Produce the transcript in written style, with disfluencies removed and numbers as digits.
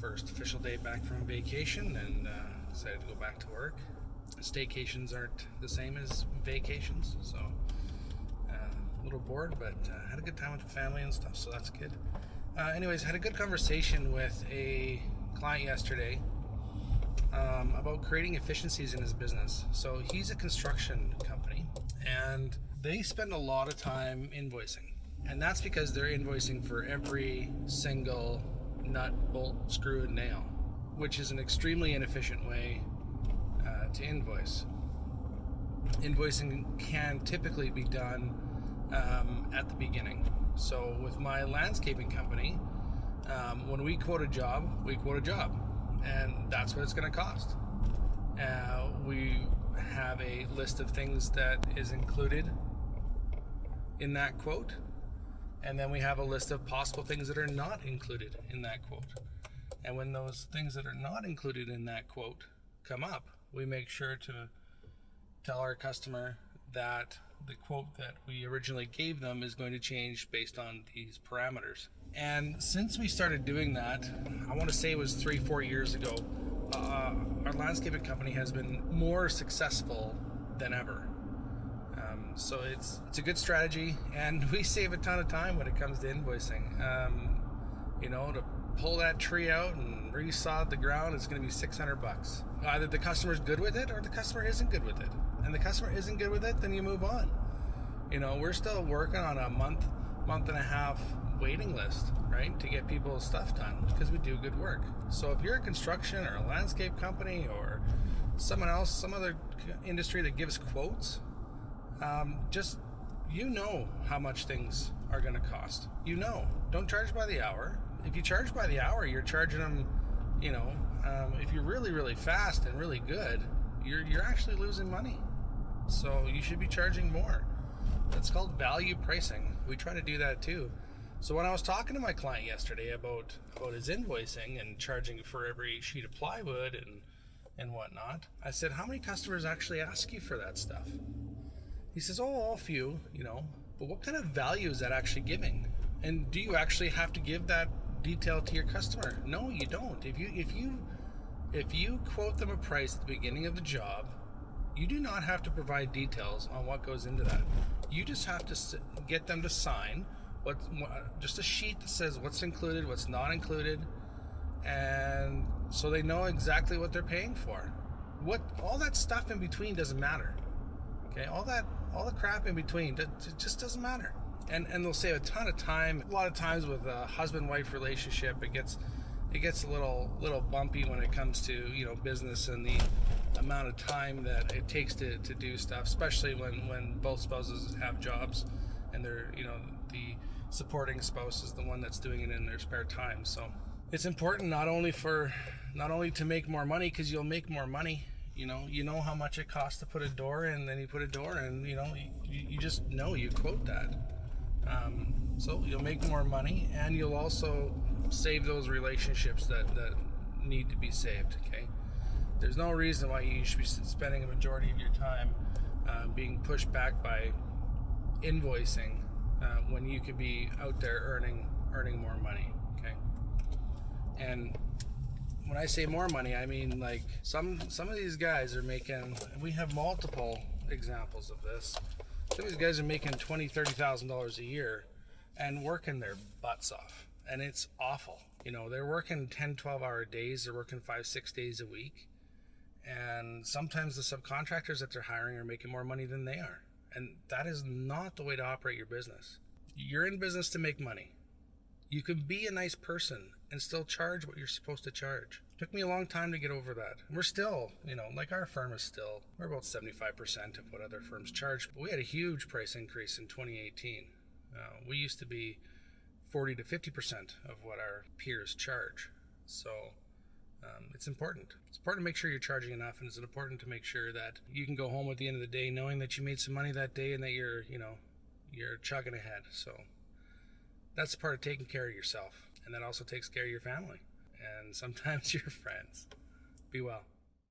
first official day back from vacation and decided to go back to work. Staycations aren't the same as vacations, so a little bored, but had a good time with the family and stuff, so that's good. Anyways, had a good conversation with a client yesterday about creating efficiencies in his business. So he's a construction company, and they spend a lot of time invoicing. And that's because they're invoicing for every single nut, bolt, screw, and nail, which is an extremely inefficient way to invoice. Invoicing can typically be done at the beginning. So with my landscaping company, when we quote a job, and that's what it's going to cost. We have a list of things that is included in that quote, and then we have a list of possible things that are not included in that quote. And when those things that are not included in that quote come up, we make sure to tell our customer that the quote that we originally gave them is going to change based on these parameters. And since we started doing that, I want to say it was 3-4 years ago, our landscaping company has been more successful than ever. So it's a good strategy, and we save a ton of time when it comes to invoicing. To pull that tree out and resod the ground is going to be $600. Either the customer's good with it or the customer isn't good with it. And the customer isn't good with it, then you move on. We're still working on a month and a half waiting list, right, to get people's stuff done because we do good work. So if you're a construction or a landscape company or someone else, some other industry that gives quotes, just how much things are going to cost. Don't charge by the hour. If you charge by the hour, you're charging them, if you're really, really fast and really good, you're actually losing money. So you should be charging more. That's called value pricing. We try to do that too. So when I was talking to my client yesterday about his invoicing and charging for every sheet of plywood and whatnot, I said, how many customers actually ask you for that stuff? He says, a few, but what kind of value is that actually giving? And do you actually have to give that detail to your customer? No, you don't. If you quote them a price at the beginning of the job, you do not have to provide details on what goes into that. You just have to get them to sign just a sheet that says what's included, what's not included, and so they know exactly what they're paying for. All that stuff in between doesn't matter. Okay, all the crap in between, it just doesn't matter. And they'll save a ton of time. A lot of times with a husband-wife relationship, it gets a little bumpy when it comes to business and the amount of time that it takes to do stuff, especially when both spouses have jobs and they're the supporting spouse is the one that's doing it in their spare time. So it's important not only to make more money, because you'll make more money. You know how much it costs to put a door in, then you put a door in, you just know, you quote that. So you'll make more money, and you'll also save those relationships that need to be saved, okay? There's no reason why you should be spending a majority of your time being pushed back by invoicing when you could be out there earning more money, okay? And when I say more money, I mean like some of these guys are making, and we have multiple examples of this. Some of these guys are making $20,000-$30,000 a year and working their butts off, and it's awful. They're working 10-12 hour days. They're working 5-6 days a week, and sometimes the subcontractors that they're hiring are making more money than they are, and that is not the way to operate your business. You're in business to make money. You can be a nice person and still charge what you're supposed to charge. It took me a long time to get over that. We're still, our firm is still, we're about 75% of what other firms charge. But we had a huge price increase in 2018. We used to be 40 to 50% of what our peers charge. So it's important. It's important to make sure you're charging enough, and it's important to make sure that you can go home at the end of the day knowing that you made some money that day and that you're chugging ahead. So that's part of taking care of yourself, and that also takes care of your family and sometimes your friends. Be well.